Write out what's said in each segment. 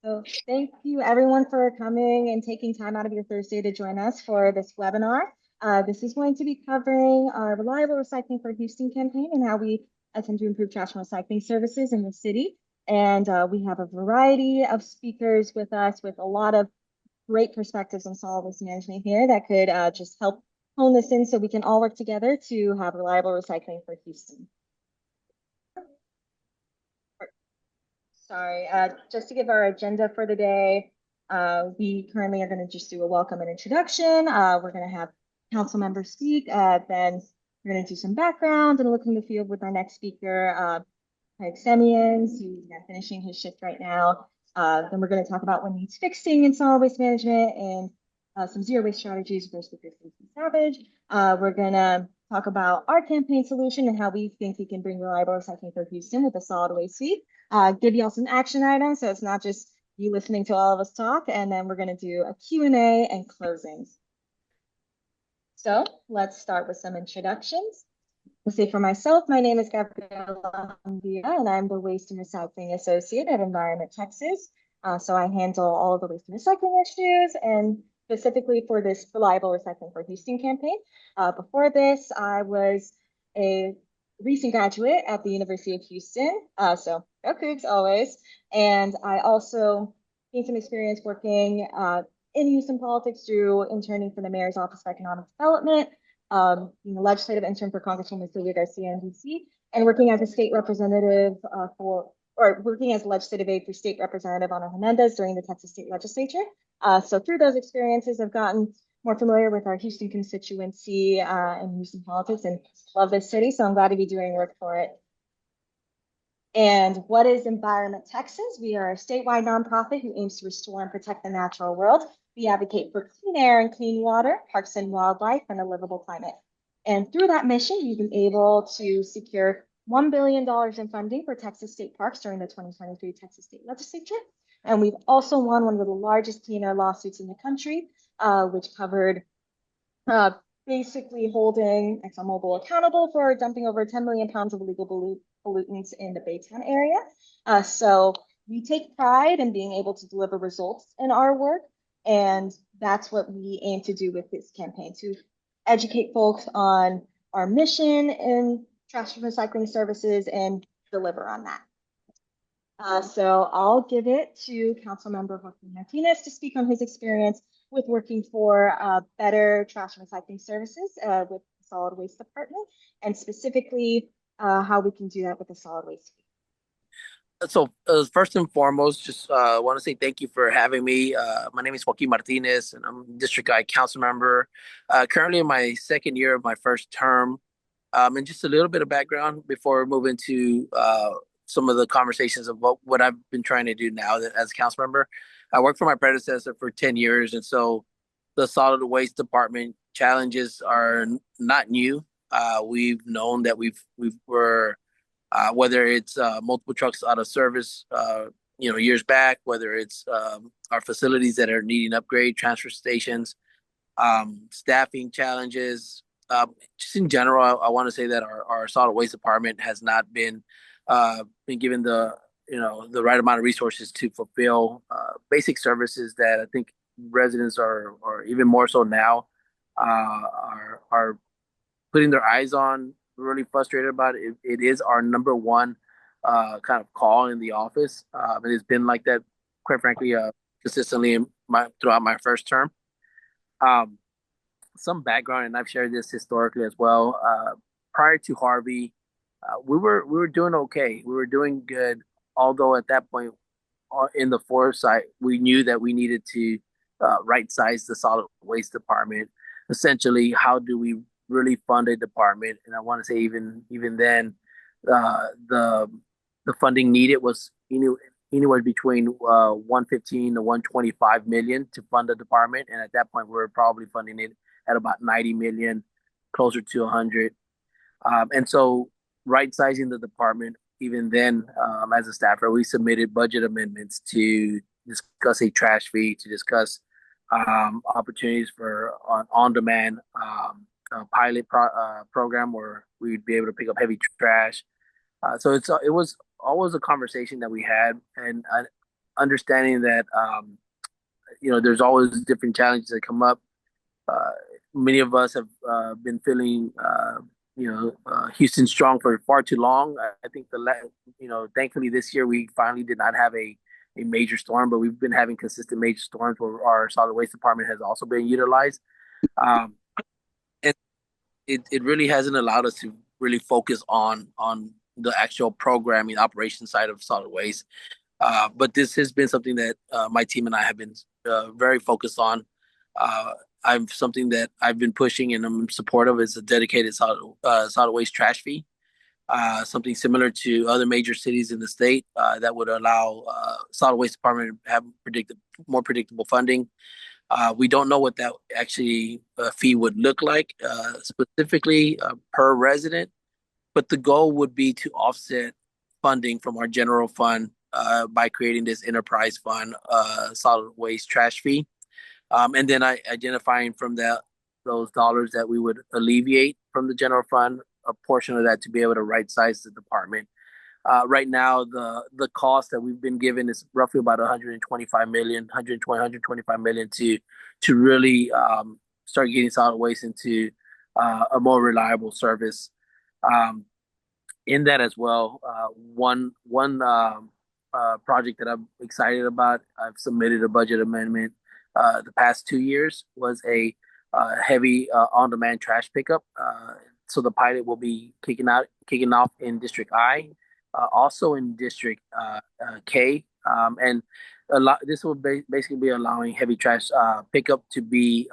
So thank you everyone for coming and taking time out of your Thursday to join us for this webinar. This is going to be covering our Reliable Recycling for Houston campaign and how we attempt to improve trash and recycling services in the city. And we have a variety of speakers with us with a lot of great perspectives on solid waste management here that could just help hone this in so we can all work together to have reliable recycling for Houston. Sorry, just to give our agenda for the day, we currently are going to just do a welcome and introduction. We're going to have council members speak, then we're going to do some background and look in the field with our next speaker, Craig Semiens, who's finishing his shift right now. Then we're going to talk about what needs fixing in solid waste management and some zero waste strategies with Speaker Stacey Savage. We're going to talk about our campaign solution and how we think we can bring reliable recycling for Houston with a solid waste sweep. Give y'all some action items so it's not just you listening to all of us talk, and then we're going to do a Q&A and closings. So let's start with some introductions. I'll say for myself, my name is Gabriela Andia, and I'm the Waste and Recycling Associate at Environment Texas. So I handle all of the waste and recycling issues, and specifically for this Reliable Recycling for Houston campaign. Before this, I was a recent graduate at the University of Houston. So go Cougs always. And I also gained some experience working in Houston politics through interning for the Mayor's Office of Economic Development, being a legislative intern for Congresswoman Sylvia Garcia in DC, and working as a state representative working as a legislative aide for State Representative Ana Hernandez during the Texas State Legislature. So through those experiences, I've gotten more familiar with our Houston constituency and Houston politics and love this city. So I'm glad to be doing work for it. And what is Environment Texas? We are a statewide nonprofit who aims to restore and protect the natural world. We advocate for clean air and clean water, parks and wildlife, and a livable climate. And through that mission, we've been able to secure $1 billion in funding for Texas state parks during the 2023 Texas State Legislature. And we've also won one of the largest clean air lawsuits in the country, which covered basically holding ExxonMobil accountable for dumping over 10 million pounds of illegal pollutants in the Baytown area. So we take pride in being able to deliver results in our work. And that's what we aim to do with this campaign, to educate folks on our mission in trash and recycling services and deliver on that. So I'll give it to Councilmember Joaquin Martinez to speak on his experience with working for better trash and recycling services with the solid waste department, and specifically how we can do that with the solid waste. So first and foremost, just want to say thank you for having me. My name is Joaquin Martinez, and I'm District Guide Council Member. Currently in my second year of my first term. And just a little bit of background before we move into some of the conversations of what I've been trying to do now as a council member. I worked for my predecessor for 10 years, and so the solid waste department challenges are not new. We've known that we're whether it's multiple trucks out of service, years back, whether it's our facilities that are needing upgrade, transfer stations, staffing challenges. Just in general, I want to say that our solid waste department has not been given the right amount of resources to fulfill basic services that I think residents or even more so now are putting their eyes on. Really frustrated about it. It is our number one kind of call in the office. It has been like that, quite frankly, consistently throughout my first term. Some background, and I've shared this historically as well. Prior to Harvey, we were doing okay. We were doing good, although at that point, in the foresight, we knew that we needed to right size the solid waste department. Essentially, how do we really fund a department? And I want to say even then, the funding needed was anywhere between 115 to 125 million to fund the department, and at that point, we were probably funding it at about 90 million, closer to 100. And so, right sizing the department. Even then, as a staffer, we submitted budget amendments to discuss a trash fee, to discuss opportunities for on-demand pilot program where we'd be able to pick up heavy trash. So it was always a conversation that we had, and understanding that there's always different challenges that come up. Uh, Many of us have been feeling Houston strong for far too long. I think thankfully this year we finally did not have a major storm, but we've been having consistent major storms where our solid waste department has also been utilized. Um, and it really hasn't allowed us to really focus on the actual programming operation side of solid waste. But this has been something that my team and I have been very focused on. Uh, I'm something that I've been pushing and I'm supportive is a dedicated solid waste trash fee, something similar to other major cities in the state that would allow solid waste department to have more predictable funding. We don't know what that actually fee would look like specifically per resident, but the goal would be to offset funding from our general fund by creating this enterprise fund solid waste trash fee, and then identifying from those dollars that we would alleviate from the general fund a portion of that to be able to right size the department. Right now, the cost that we've been given is roughly about 125 million, 120, 125 million to really start getting solid waste into a more reliable service. Um, in that as well, one project that I'm excited about, I've submitted a budget amendment the past 2 years was a heavy on-demand trash pickup. So the pilot will be kicking off in District I, also in District K, and a lot. This will basically be allowing heavy trash pickup to be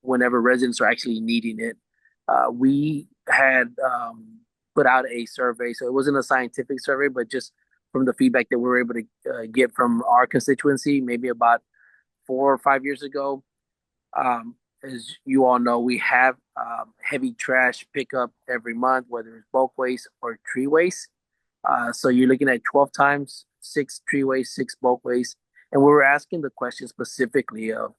whenever residents are actually needing it. We had put out a survey, so it wasn't a scientific survey, but just from the feedback that we were able to get from our constituency, maybe about 4 or 5 years ago. As you all know, we have heavy trash pickup every month, whether it's bulk waste or tree waste. So you're looking at 12 times, six tree waste, six bulk waste. And we were asking the question specifically of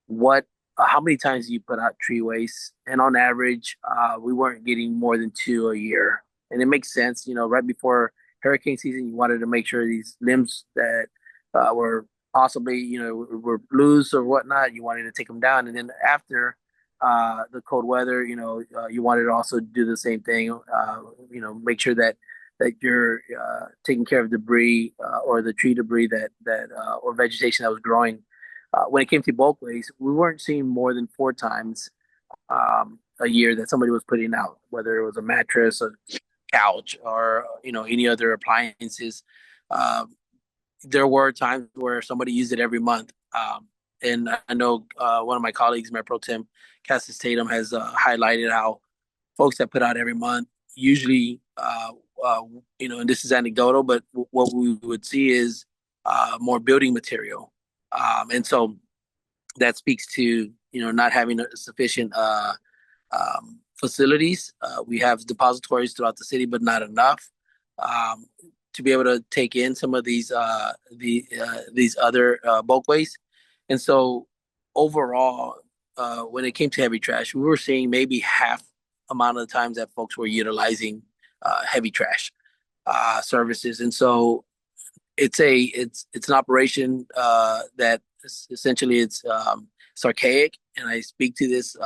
what, how many times do you put out tree waste? And on average, we weren't getting more than two a year. And it makes sense, right before hurricane season, you wanted to make sure these limbs that were possibly, were loose or whatnot, you wanted to take them down. And then after the cold weather, you wanted to also do the same thing, make sure that you're taking care of debris or the tree debris that or vegetation that was growing. When it came to bulk waste, we weren't seeing more than four times a year that somebody was putting out, whether it was a mattress, a couch, or any other appliances. Um, there were times where somebody used it every month. And I know one of my colleagues, Mayor Pro Tem Cassis Tatum, has highlighted how folks that put out every month usually, and this is anecdotal, but what we would see is more building material. And so that speaks to, not having sufficient facilities. We have depositories throughout the city, but not enough um, to be able to take in some of these other bulk waste. And so overall, when it came to heavy trash, we were seeing maybe half amount of the times that folks were utilizing heavy trash services. And so it's an operation that essentially it's archaic, and I speak to this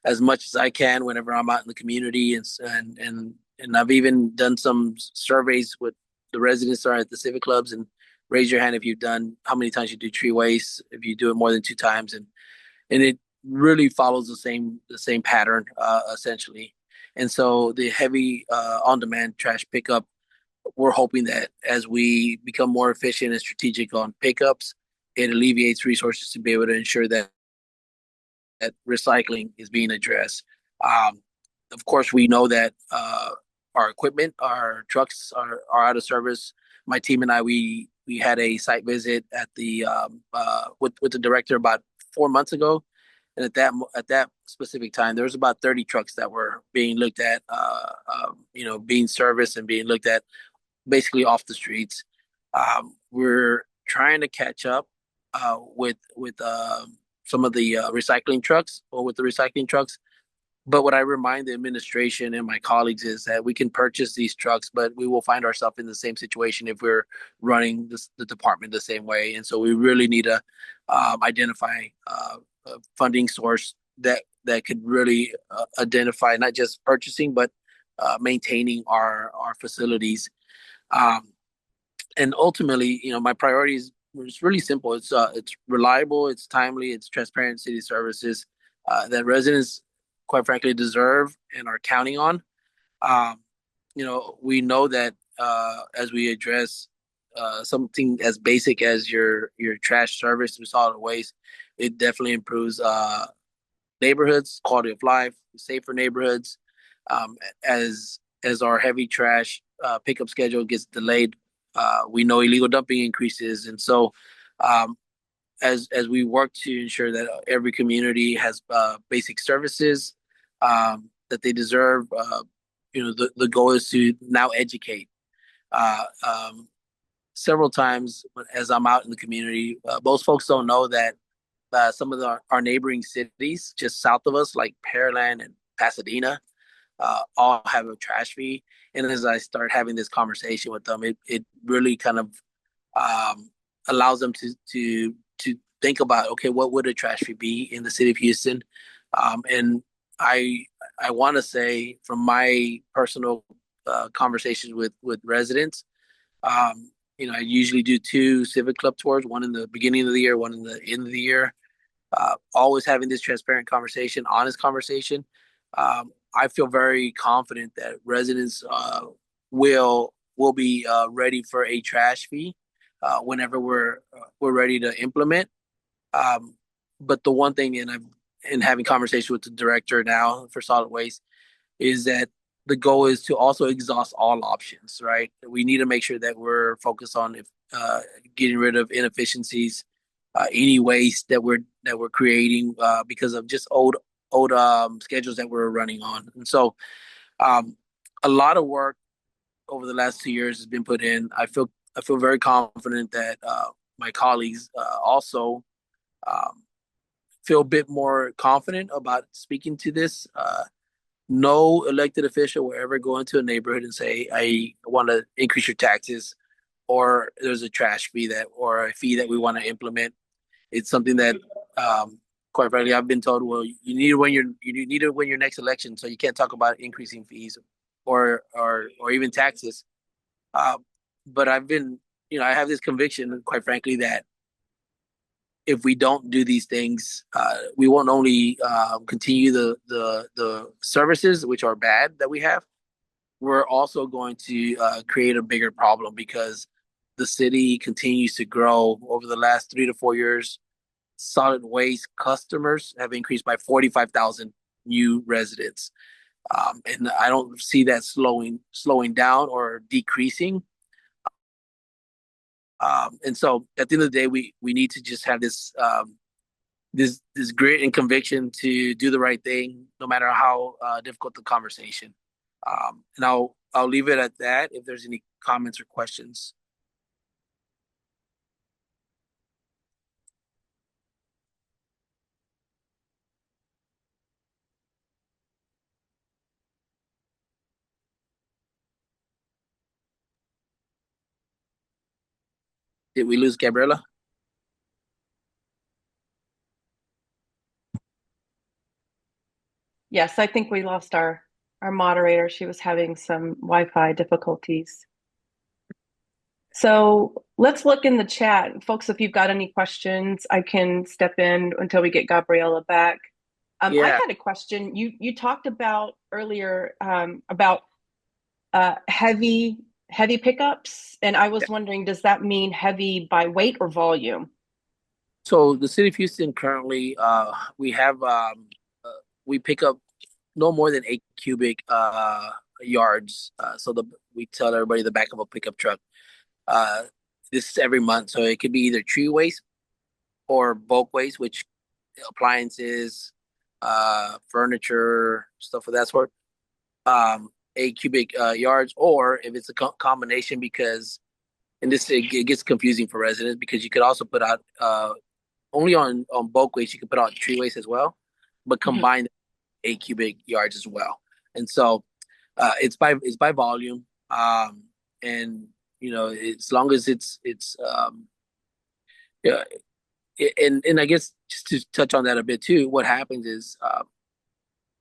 as much as I can whenever I'm out in the community, and I've even done some surveys with the residents that are at the civic clubs, and raise your hand if you've done how many times you do tree waste, if you do it more than two times, and it really follows the same pattern essentially. And so the heavy on-demand trash pickup, we're hoping that as we become more efficient and strategic on pickups, it alleviates resources to be able to ensure that recycling is being addressed. Um, of course, we know that our equipment, our trucks are out of service. My team and I, we had a site visit at the with the director about 4 months ago, and at that specific time, there was about 30 trucks that were being looked at, being serviced and being looked at basically off the streets. We're trying to catch up with some of the recycling trucks or with the recycling trucks. But what I remind the administration and my colleagues is that we can purchase these trucks, but we will find ourselves in the same situation if we're running the department the same way. And so we really need to identify a funding source that could really identify not just purchasing, but maintaining our facilities. Um, and ultimately, my priorities is really simple. It's reliable, it's timely, it's transparent city services that residents, quite frankly, deserve and are counting on. Um, we know that as we address something as basic as your trash service through solid waste, it definitely improves neighborhoods, quality of life, safer neighborhoods. Um, as our heavy trash pickup schedule gets delayed, we know illegal dumping increases, and so um, as we work to ensure that every community has basic services that they deserve, the goal is to now educate. Uh, um, Several times as I'm out in the community, most folks don't know that some of our neighboring cities just south of us, like Pearland and Pasadena, all have a trash fee. And as I start having this conversation with them, it really kind of um, allows them to think about, okay, what would a trash fee be in the city of Houston? And I I want to say from my personal conversations with residents, I usually do two civic club tours, one in the beginning of the year, one in the end of the year. Always having this transparent conversation, honest conversation. I feel very confident that residents will be ready for a trash fee whenever we're ready to implement. Um, but the one thing, and I've in having conversation with the director now for solid waste, is that the goal is to also exhaust all options. Right? We need to make sure that we're focused on if getting rid of inefficiencies, any waste that we're creating because of just old schedules that we're running on. And so um, a lot of work over the last 2 years has been put in. I feel very confident that my colleagues also um, feel a bit more confident about speaking to this. No elected official will ever go into a neighborhood and say, "I want to increase your taxes," or "There's a trash fee that or a fee that we want to implement." It's something that, um, quite frankly, I've been told, well, you need to win your next election, so you can't talk about increasing fees or even taxes. Uh, but I have this conviction, quite frankly, that if we don't do these things, we won't only continue the services which are bad that we have. We're also going to create a bigger problem because the city continues to grow over the last 3 to 4 years. Solid waste customers have increased by 45,000 new residents. And I don't see that slowing down or decreasing. And so at the end of the day, we need to just have this grit and conviction to do the right thing, no matter how difficult the conversation. And I'll leave it at that. If there's any comments or questions, did we lose Gabriela? Yes, I think we lost our moderator. She was having some Wi-Fi difficulties. So let's look in the chat. Folks, if you've got any questions, I can step in until we get Gabriela back. I Yeah. had a question. You talked about earlier about heavy pickups, and I was wondering, does that mean heavy by weight or volume? So the city of Houston currently, we have we pick up no more than 8 cubic yards. So we tell everybody the back of a pickup truck. Uh, this is every month, so it could be either tree waste or bulk waste, which appliances, furniture, stuff of that sort. 8 cubic yards, or if it's a combination, because and it gets confusing for residents because you could also put out only on bulk waste, you could put out tree waste as well, but Mhm. combine cubic yards as well. And so it's by volume. And as long as it's yeah, and I guess just to touch on that a bit too, what happens is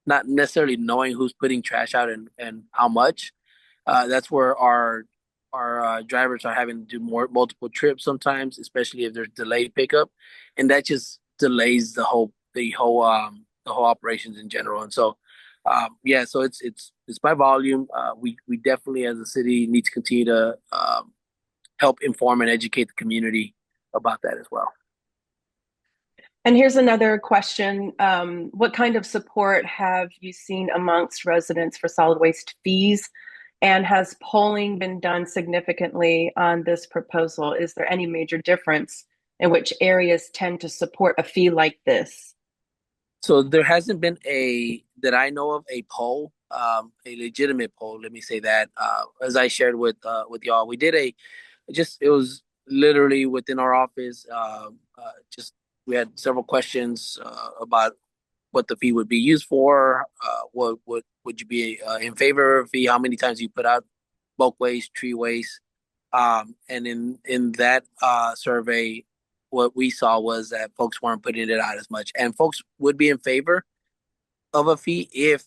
not necessarily knowing who's putting trash out and how much. That's where our drivers are having to do more multiple trips sometimes, especially if there's delayed pickup, and that just delays the whole operations in general. And so, yeah, so it's by volume. We definitely as a city need to continue to help inform and educate the community about that as well. And here's another question. What kind of support have you seen amongst residents for solid waste fees? And has polling been done significantly on this proposal? Is there any major difference in which areas tend to support a fee like this? So there hasn't been that I know of a poll, a legitimate poll. Let me say that. As I shared with y'all, we did it was literally within our office. Just we had several questions about what the fee would be used for. What would you be in favor of fee? How many times you put out bulk waste, tree waste? And in that survey, what we saw was that folks weren't putting it out as much, and folks would be in favor of a fee if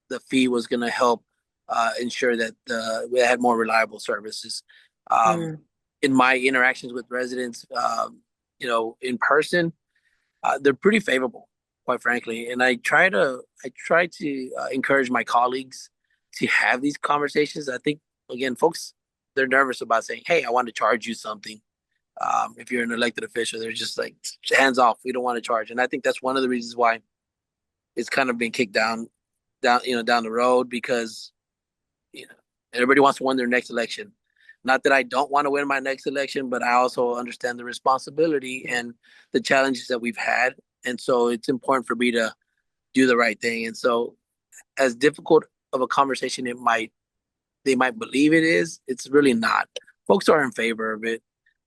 the fee was going to help ensure that we had more reliable services. Um, Mm. in my interactions with residents, in person, they're pretty favorable, quite frankly. And I try to encourage my colleagues to have these conversations. I think again, folks, they're nervous about saying, "Hey, I want to charge you something." If you're an elected official, they're just like, "Hands off, we don't want to charge." And I think that's one of the reasons why it's kind of been kicked down the road because you know everybody wants to win their next election. Not that I don't want to win my next election, but I also understand the responsibility and the challenges that we've had, and so it's important for me to do the right thing. And so, as difficult of a conversation they might believe it is, it's really not. Folks are in favor of it,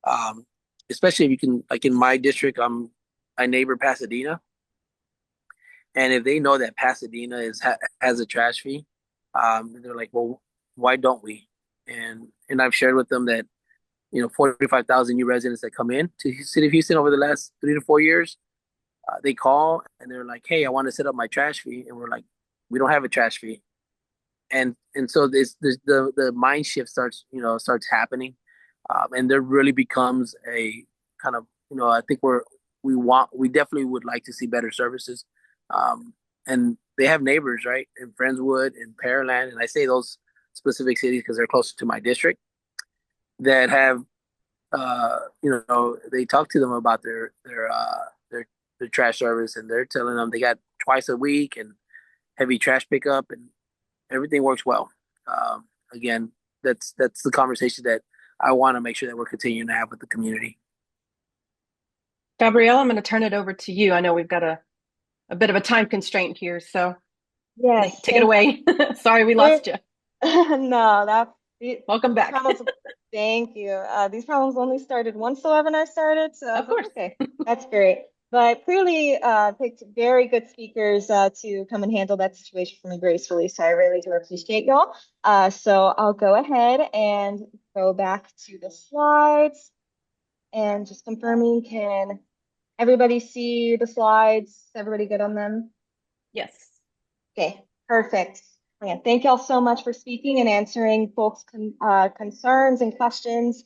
um, especially if you can, like in my district, I neighbor Pasadena, and if they know that Pasadena has a trash fee, they're like, well, why don't we? And I've shared with them that 45,000 new residents that come in to the city of Houston over the last 3 to 4 years, they call and they're like, hey, I want to set up my trash fee, and we're like, we don't have a trash fee, and so this the mind shift starts happening, and there really becomes a kind of I think we definitely would like to see better services, and they have neighbors right in Friendswood and Pearland, and I say those specific cities because they're closer to my district that have they talk to them about their trash service, and they're telling them they got twice a week and heavy trash pickup, and everything works well. Again, that's the conversation that I want to make sure that we're continuing to have with the community. Gabrielle, I'm going to turn it over to you. I know we've got a bit of a time constraint here, so Yes, take it away. Sorry, we you. lost you. No, Welcome these back. problems. Thank you. These problems only started once the webinar started, so I Of was like, course. okay, that's great. But clearly picked very good speakers to come and handle that situation for me gracefully. So I really do appreciate y'all. So I'll go ahead and go back to the slides and just confirming, can everybody see the slides? Everybody good on them? Yes. Okay, perfect. Again, thank y'all so much for speaking and answering folks' concerns and questions.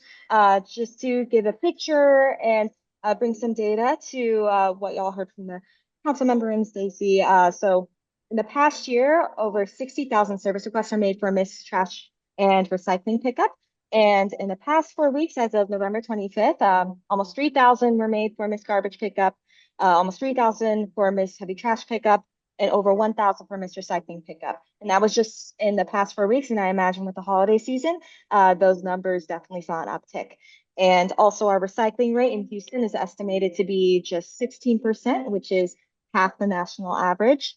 Just to give a picture and bring some data to what y'all heard from the council member and Stacy. So in the past year, over 60,000 service requests are made for missed trash and recycling pickup. And in the past 4 weeks, as of November 25th, almost 3,000 were made for missed garbage pickup, almost 3,000 for missed heavy trash pickup, and over 1,000 for missed recycling pickup. And that was just in the past 4 weeks. And I imagine with the holiday season, those numbers definitely saw an uptick. And also our recycling rate in Houston is estimated to be just 16%, which is half the national average.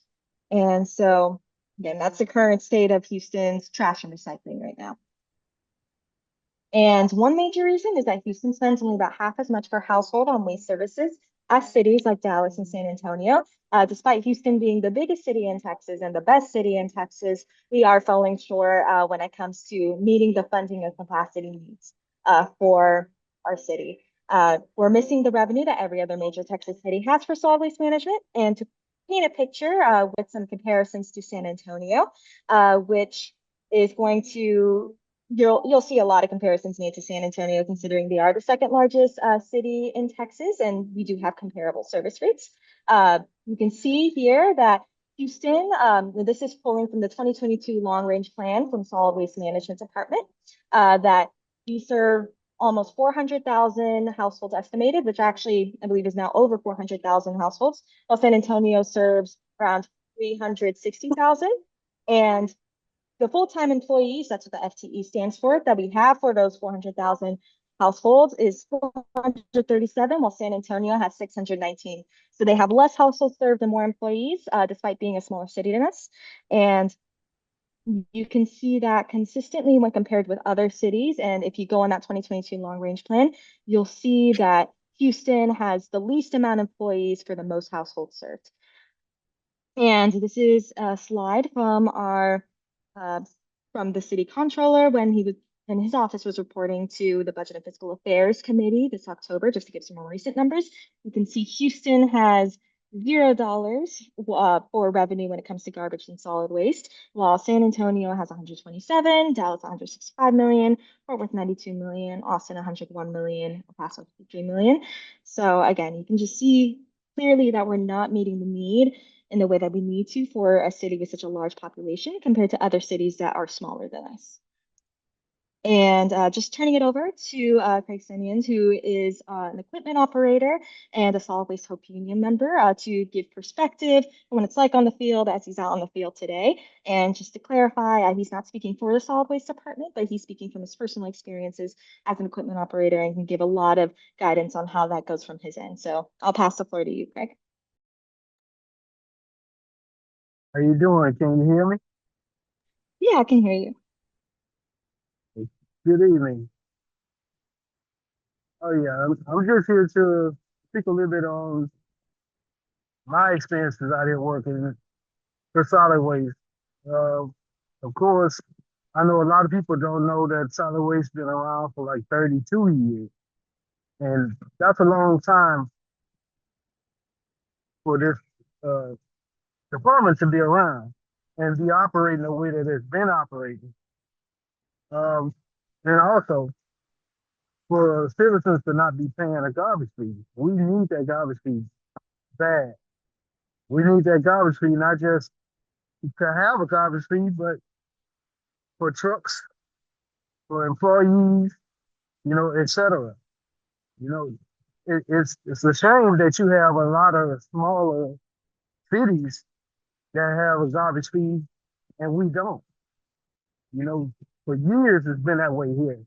And so again, that's the current state of Houston's trash and recycling right now. And one major reason is that Houston spends only about half as much per household on waste services as cities like Dallas and San Antonio. Despite Houston being the biggest city in Texas and the best city in Texas, we are falling short when it comes to meeting the funding and capacity needs for our city. We're missing the revenue that every other major Texas city has for solid waste management. And to paint a picture with some comparisons to San Antonio, which is going to you'll see a lot of comparisons made to San Antonio, considering they are the second largest city in Texas, and we do have comparable service rates. You can see here that Houston, this is pulling from the 2022 long range plan from Solid Waste Management Department, that we serve almost 400,000 households estimated, which actually I believe is now over 400,000 households, while San Antonio serves around 360,000. And the full-time employees, that's what the FTE stands for, that we have for those 400,000 households is 437, while San Antonio has 619. So they have less households served and more employees, despite being a smaller city than us. And you can see that consistently when compared with other cities. And if you go on that 2022 long range plan, you'll see that Houston has the least amount of employees for the most households served. And this is a slide from our from the city controller when he was in his office was reporting to the Budget and Fiscal Affairs Committee this October, just to give some more recent numbers. You can see Houston has $0 for revenue when it comes to garbage and solid waste, while San Antonio has 127, Dallas 165 million, Fort Worth 92 million, Austin 101 million, El Paso 53 million. So again, you can just see clearly that we're not meeting the need in the way that we need to for a city with such a large population compared to other cities that are smaller than us. And just turning it over to Craig Sinians, who is an equipment operator and a Solid Waste Hope Union member, to give perspective on what it's like on the field as he's out on the field today. And just to clarify, he's not speaking for the Solid Waste Department, but he's speaking from his personal experiences as an equipment operator and can give a lot of guidance on how that goes from his end. So I'll pass the floor to you, Craig. How you doing? Can you hear me? Yeah, I can hear you. Good evening. Oh yeah, I'm just here to speak a little bit on my experiences out here working for solid waste. Uh, of course, I know a lot of people don't know that solid waste been around for like 32 years, and that's a long time for this uh, department to be around and be operating the way that it's been operating. Um, and also, for citizens to not be paying a garbage fee. We need that garbage fee bad. We need that garbage fee not just to have a garbage fee, but for trucks, for employees, etc. You know, it's a shame that you have a lot of smaller cities that have a garbage fee and we don't. You know, for years it's been that way here.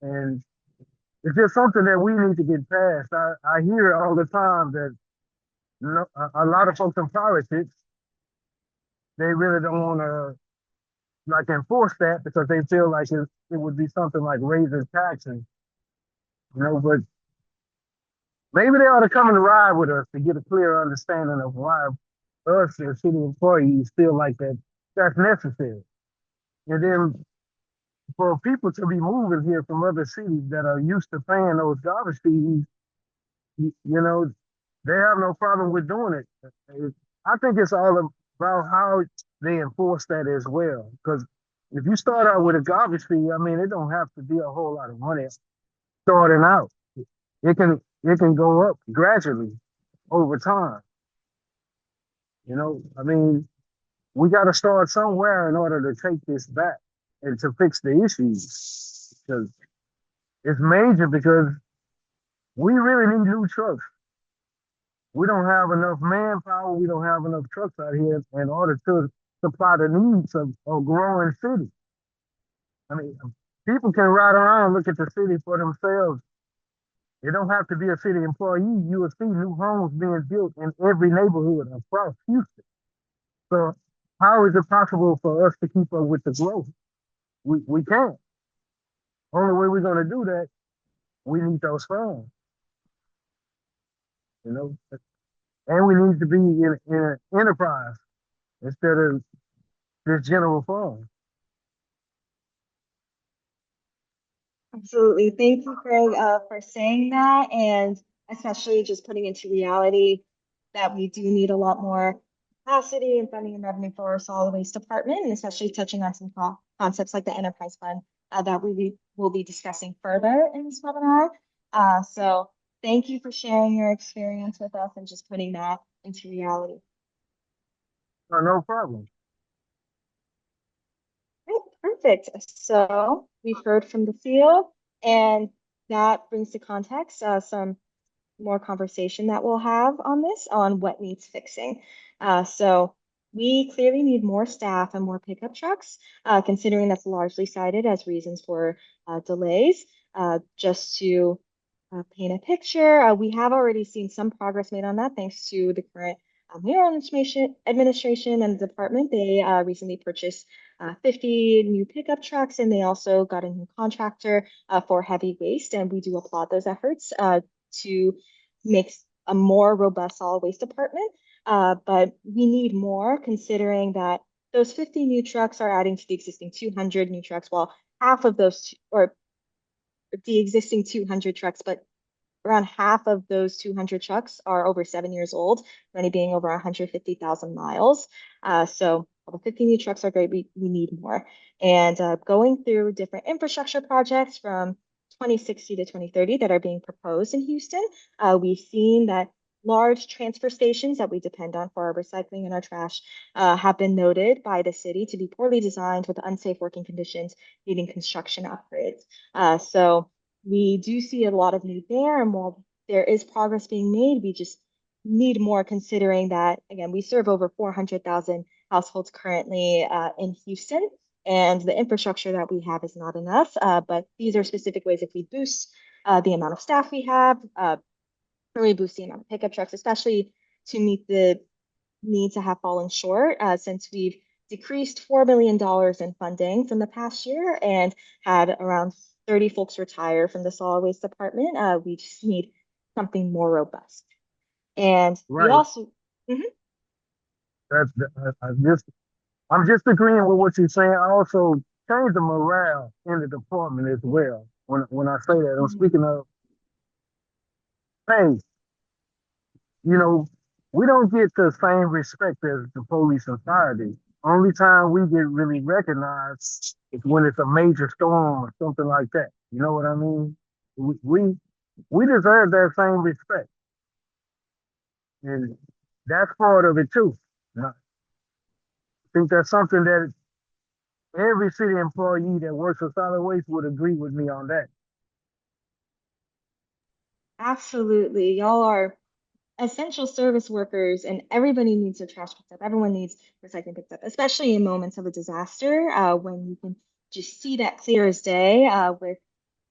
And it's just something that we need to get past. I hear all the time that a lot of folks in politics, they really don't want to like enforce that because they feel like it would be something like raising taxes, but maybe they ought to come and ride with us to get a clear understanding of why us as city employees feel like that's necessary. And then for people to be moving here from other cities that are used to paying those garbage fees, they have no problem with doing it. I think it's all about how they enforce that as well. Because if you start out with a garbage fee, I mean, it don't have to be a whole lot of money starting out. It can go up gradually over time. I mean, we got to start somewhere in order to take this back and to fix the issues. Because it's major because we really need new trucks. We don't have enough manpower. We don't have enough trucks out here in order to supply the needs of a growing city. I mean, people can ride around and look at the city for themselves. It don't have to be a city employee. You will see new homes being built in every neighborhood across Houston. So how is it possible for us to keep up with the growth? We can't. Only way we're going to do that, we need those funds. you know. And we need to be in an enterprise instead of this general fund. Absolutely. Thank you, Craig, for saying that, and especially just putting into reality that we do need a lot more capacity and funding and revenue for our solid waste department, and especially touching on some concepts like the enterprise fund that will be discussing further in this webinar. So thank you for sharing your experience with us and just putting that into reality. No problem. Right, perfect. So we've heard from the field, and that brings to context some more conversation that we'll have on this on what needs fixing. So we clearly need more staff and more pickup trucks, considering that's largely cited as reasons for delays. Just to paint a picture, we have already seen some progress made on that thanks to the current mayoral administration and the department. They recently purchased 50 new pickup trucks, and they also got a new contractor for heavy waste. And we do applaud those efforts to make a more robust solid waste department. But we need more considering that those 50 new trucks are adding to the existing 200 new trucks, while half of those, or the existing 200 trucks, but around half of those 200 trucks are over 7 years old, many being over 150,000 miles. So the 50 new trucks are great. We need more. And going through different infrastructure projects from 2060 to 2030 that are being proposed in Houston, we've seen that large transfer stations that we depend on for our recycling and our trash have been noted by the city to be poorly designed with unsafe working conditions, needing construction upgrades. So we do see a lot of need there, and while there is progress being made, we just need more considering that, again, we serve over 400,000 households currently in Houston, and the infrastructure that we have is not enough. But these are specific ways if we boost the amount of staff we have, really boost the amount of pickup trucks, especially to meet the needs that have fallen short since we've decreased $4 million in funding from the past year and had around 30 folks retire from the solid waste department. We just need something more robust. And we Right. also, Mhm. That's I'm just agreeing with what you're saying. I also change the morale in the department as well. When I say that, I'm speaking of, hey, you know, we don't get the same respect as the police and fire do. Only time we get really recognized is when it's a major storm or something like that. You know what I mean? We deserve that same respect, and that's part of it too. And I think that's something that every city employee that works for solid waste would agree with me on that. Absolutely. Y'all are essential service workers, and everybody needs their trash picked up. Everyone needs recycling picked up, especially in moments of a disaster when you can just see that clear as day with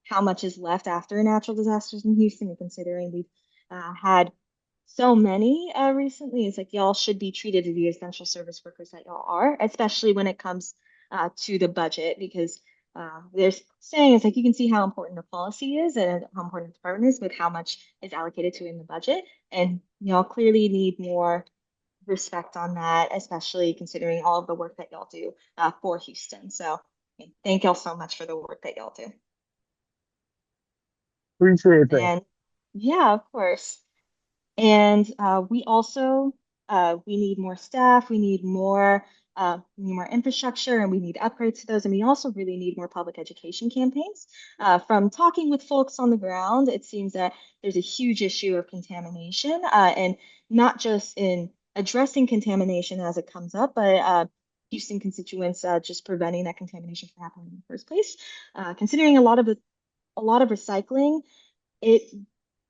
how much is left after natural disasters in Houston. And considering we've had so many recently, it's like y'all should be treated as the essential service workers that y'all are, especially when it comes to the budget, because there's saying it's like you can see how important the policy is and how important the department is with how much is allocated to in the budget. And y'all clearly need more respect on that, especially considering all of the work that y'all do for Houston. So thank y'all so much for the work that y'all do. Appreciate that. And yeah, of course. And we also we need more staff, we need more infrastructure, and we need upgrades to those. And we also really need more public education campaigns. From talking with folks on the ground, it seems that there's a huge issue of contamination, and not just in addressing contamination as it comes up, but Houston constituents just preventing that contamination from happening in the first place. Considering a lot of recycling, it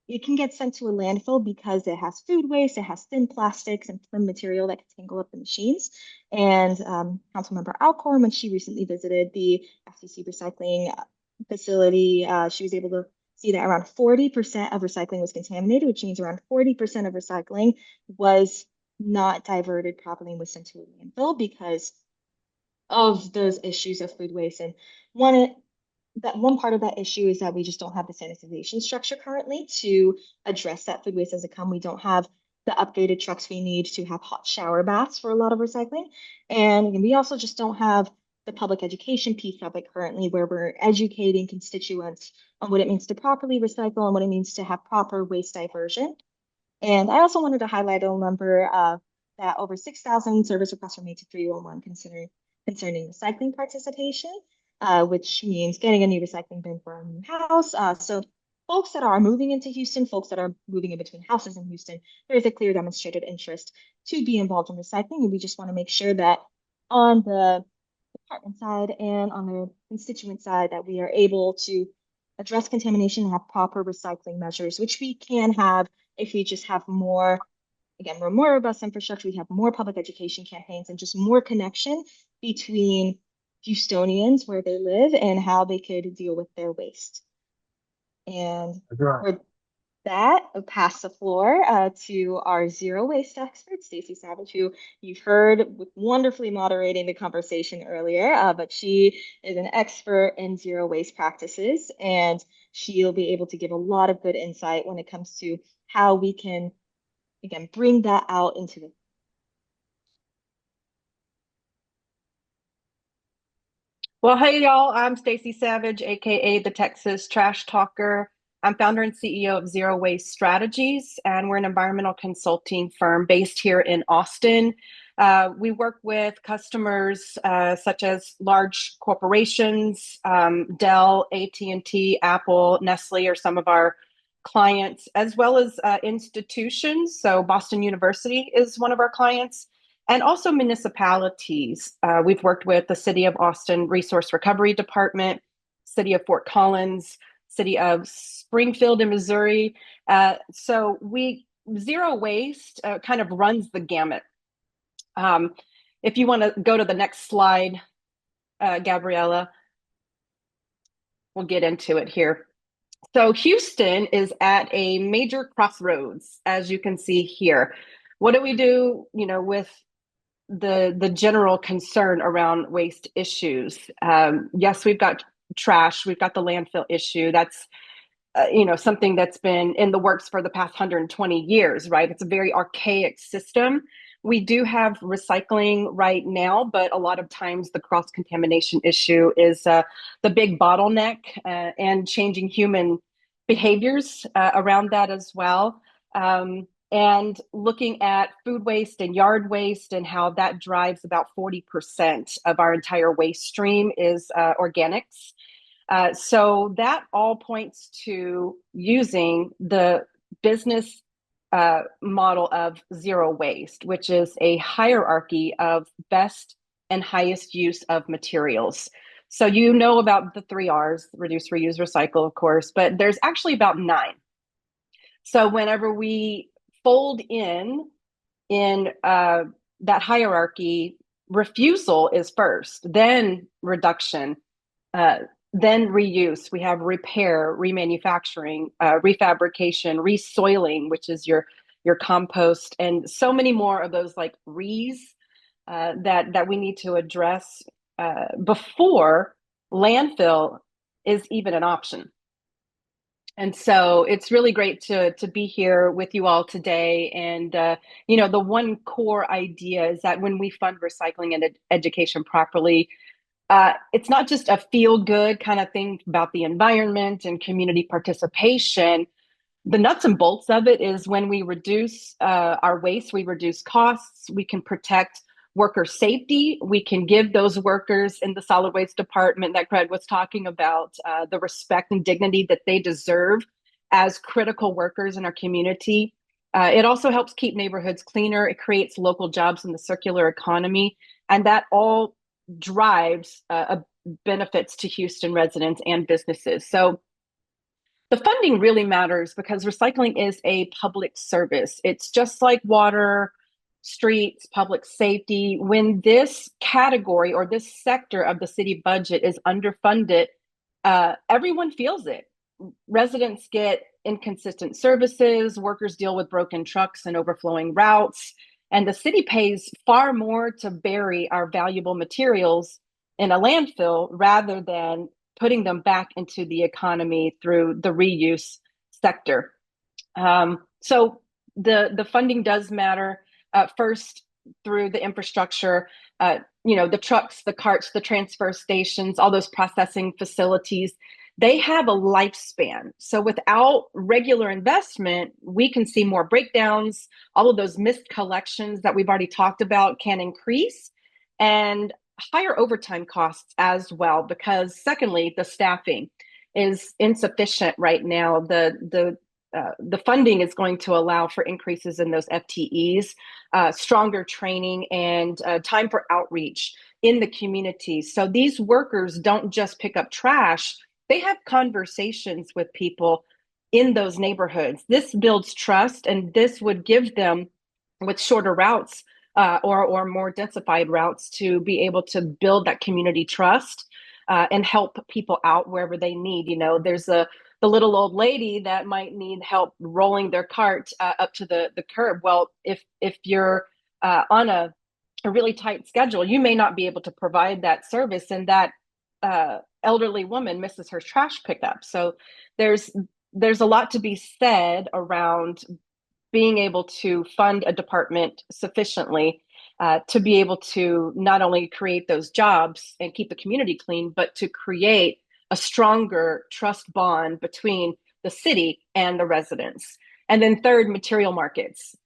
it can get sent to a landfill because it has food waste, it has thin plastics and thin material that can tangle up the machines. And Councilmember Alcorn, when she recently visited the FCC recycling facility, she was able to see that around 40% of recycling was contaminated, which means around 40% of recycling was not diverted properly and was sent to a landfill because of those issues of food waste. And one that one part of that issue is that we just don't have the sanitization structure currently to address that food waste as it come. We don't have the updated trucks we need to have hot shower baths for a lot of recycling. And we also just don't have the public education piece of it currently, where we're educating constituents on what it means to properly recycle and what it means to have proper waste diversion. And I also wanted to highlight a number that over 6,000 service requests were made to 311 concerning recycling participation, which means getting a new recycling bin for a new house. So folks that are moving into Houston, folks that are moving in between houses in Houston, there is a clear demonstrated interest to be involved in recycling. And we just want to make sure that on the department side and on the constituent side that we are able to address contamination and have proper recycling measures, which we can have if we just have more, again, we're more robust infrastructure, we have more public education campaigns and just more connection between Houstonians where they live and how they could deal with their waste. And That's right. for that, I'll pass the floor to our zero waste expert, Stacy Savage, who you've heard wonderfully moderating the conversation earlier, but she is an expert in zero waste practices, and she'll be able to give a lot of good insight when it comes to how we can, again, bring that out into the. Well, hey y'all, I'm Stacy Savage, aka the Texas Trash Talker. I'm founder and CEO of Zero Waste Strategies, and we're an environmental consulting firm based here in Austin. We work with customers such as large corporations, Dell, AT&T, Apple, Nestle are some of our clients, as well as institutions. So Boston University is one of our clients, and also municipalities. We've worked with the City of Austin Resource Recovery Department, City of Fort Collins, City of Springfield in Missouri. So Zero Waste kind of runs the gamut. If you want to go to the next slide, Gabriella, we'll get into it here. So Houston is at a major crossroads, as you can see here. What do we do, with the general concern around waste issues? Yes, we've got trash, we've got the landfill issue. That's something that's been in the works for the past 120 years, right? It's a very archaic system. We do have recycling right now, but a lot of times the cross-contamination issue is the big bottleneck, and changing human behaviors around that as well. And looking at food waste and yard waste and how that drives about 40% of our entire waste stream is organics. So that all points to using the business model of zero waste, which is a hierarchy of best and highest use of materials. So you know about the 3 R's, reduce, reuse, recycle, of course, but there's actually about 9. So whenever we fold in that hierarchy, refusal is first, then reduction, then reuse. We have repair, remanufacturing, refabrication, resoiling, which is your compost, and so many more of those like re's that we need to address before landfill is even an option. And so it's really great to be here with you all today. And, the one core idea is that when we fund recycling and education properly, it's not just a feel-good kind of thing about the environment and community participation. The nuts and bolts of it is when we reduce our waste, we reduce costs, we can protect worker safety, we can give those workers in the solid waste department that Craig was talking about the respect and dignity that they deserve as critical workers in our community. It also helps keep neighborhoods cleaner. It creates local jobs in the circular economy, and that all drives benefits to Houston residents and businesses. So the funding really matters because recycling is a public service. It's just like water, streets, public safety. When this category or this sector of the city budget is underfunded, everyone feels it. Residents get inconsistent services, workers deal with broken trucks and overflowing routes, and the city pays far more to bury our valuable materials in a landfill rather than putting them back into the economy through the reuse sector. So the funding does matter. First, through the infrastructure, the trucks, the carts, the transfer stations, all those processing facilities, they have a lifespan. So without regular investment, we can see more breakdowns. All of those missed collections that we've already talked about can increase, and higher overtime costs as well, because secondly, the staffing is insufficient right now. The funding is going to allow for increases in those FTEs, stronger training, and time for outreach in the community. So these workers don't just pick up trash, they have conversations with people in those neighborhoods. This builds trust, and this would give them, with shorter routes or more densified routes, to be able to build that community trust and help people out wherever they need. There's the little old lady that might need help rolling their cart up to the curb. Well, if you're on a really tight schedule, you may not be able to provide that service, and that elderly woman misses her trash pickup. So there's a lot to be said around being able to fund a department sufficiently to be able to not only create those jobs and keep the community clean, but to create a stronger trust bond between the city and the residents. And then third, material markets.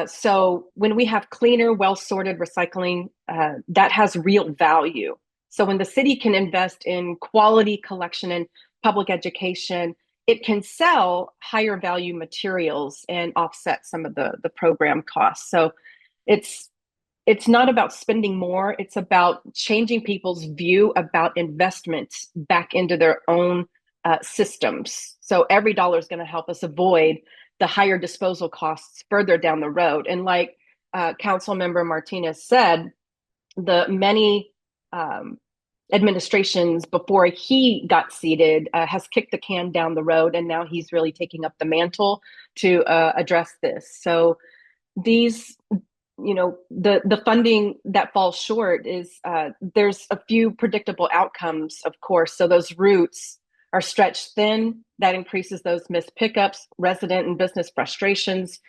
So when we have cleaner, well-sorted recycling, that has real value. So when the city can invest in quality collection and public education, it can sell higher value materials and offset some of the program costs. So it's not about spending more. It's about changing people's view about investments back into their own systems. So every dollar is going to help us avoid the higher disposal costs further down the road. And like Councilmember Martinez said, the many administrations before he got seated has kicked the can down the road, and now he's really taking up the mantle to address this. So these, the funding that falls short is there's a few predictable outcomes, of course. So those routes are stretched thin. That increases those missed pickups, resident and business frustrations.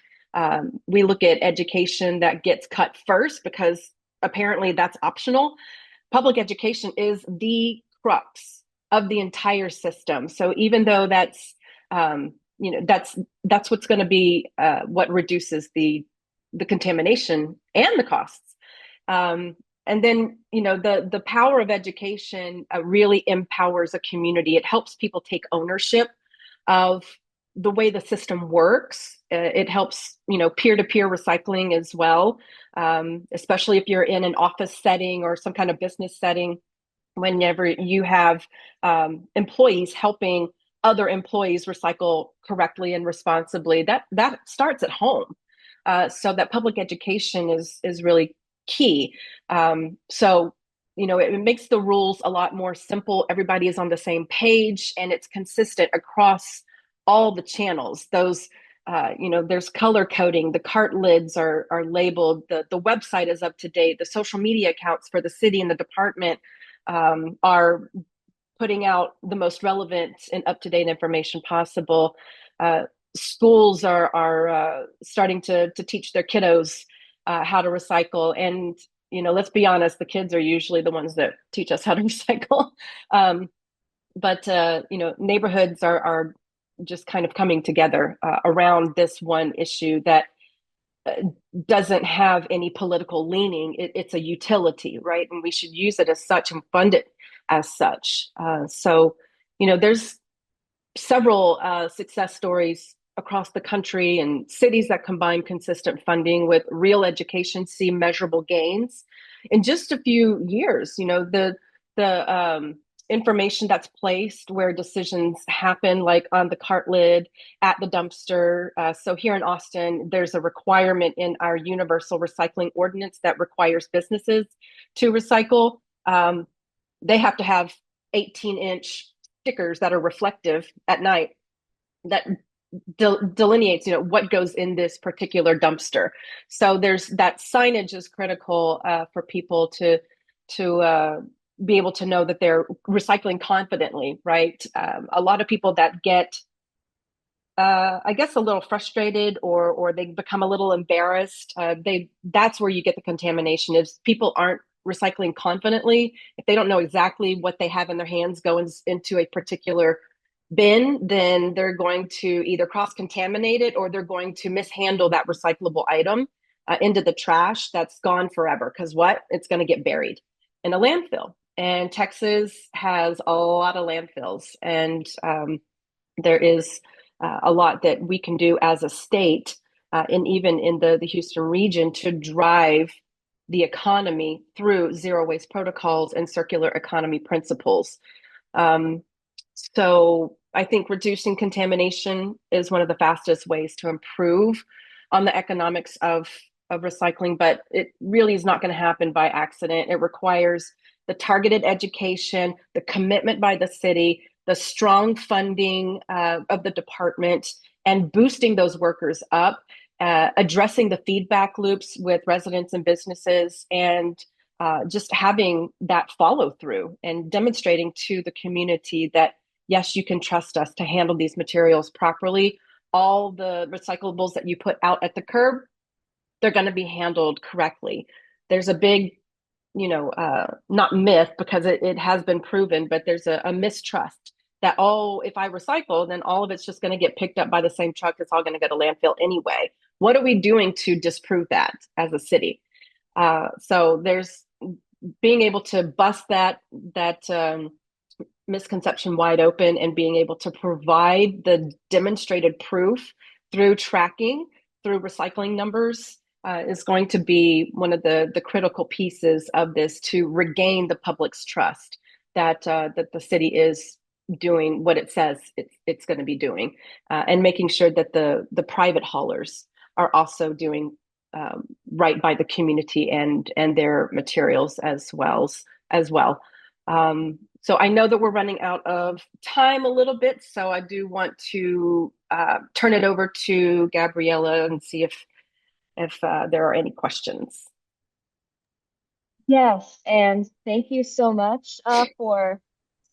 We look at education that gets cut first because apparently that's optional. Public education is the crux of the entire system. So even though that's what's going to be what reduces the contamination and the costs. And then, the power of education really empowers a community. It helps people take ownership of the way the system works. It helps, peer-to-peer recycling as well, especially if you're in an office setting or some kind of business setting. Whenever you have employees helping other employees recycle correctly and responsibly, that starts at home. So that public education is really key. So it makes the rules a lot more simple. Everybody is on the same page, and it's consistent across all the channels. Those, there's color coding. The cart lids are labeled. The website is up to date. The social media accounts for the city and the department are putting out the most relevant and up-to-date information possible. Schools are starting to teach their kiddos how to recycle. And, let's be honest, the kids are usually the ones that teach us how to recycle. But neighborhoods are just kind of coming together around this one issue that doesn't have any political leaning. It's a utility, right? And we should use it as such and fund it as such. So, there's several success stories across the country, and cities that combine consistent funding with real education see measurable gains in just a few years. The information that's placed where decisions happen, like on the cart lid, at the dumpster. So here in Austin, there's a requirement in our universal recycling ordinance that requires businesses to recycle. They have to have 18-inch stickers that are reflective at night that delineates, what goes in this particular dumpster. So there's that signage is critical for people to be able to know that they're recycling confidently, right? A lot of people that get I guess a little frustrated or they become a little embarrassed. That's where you get the contamination is people aren't recycling confidently. If they don't know exactly what they have in their hands going into a particular bin, then they're going to either cross-contaminate it or they're going to mishandle that recyclable item into the trash that's gone forever. Because what? It's going to get buried in a landfill. And Texas has a lot of landfills, and there is a lot that we can do as a state and even in the Houston region to drive the economy through zero waste protocols and circular economy principles. So I think reducing contamination is one of the fastest ways to improve on the economics of recycling, but it really is not going to happen by accident. It requires the targeted education, the commitment by the city, the strong funding of the department, and boosting those workers up, addressing the feedback loops with residents and businesses, and just having that follow through and demonstrating to the community that, yes, you can trust us to handle these materials properly. All the recyclables that you put out at the curb, they're going to be handled correctly. There's a big, not myth because it has been proven, but there's a mistrust that, oh, if I recycle, then all of it's just going to get picked up by the same truck. It's all going to go to landfill anyway. What are we doing to disprove that as a city? So there's being able to bust that misconception wide open and being able to provide the demonstrated proof through tracking, through recycling numbers, is going to be one of the critical pieces of this to regain the public's trust that the city is doing what it says it's going to be doing, and making sure that the private haulers are also doing right by the community and their materials as well. So I know that we're running out of time a little bit, so I do want to turn it over to Gabriella and see if there are any questions. Yes, and thank you so much for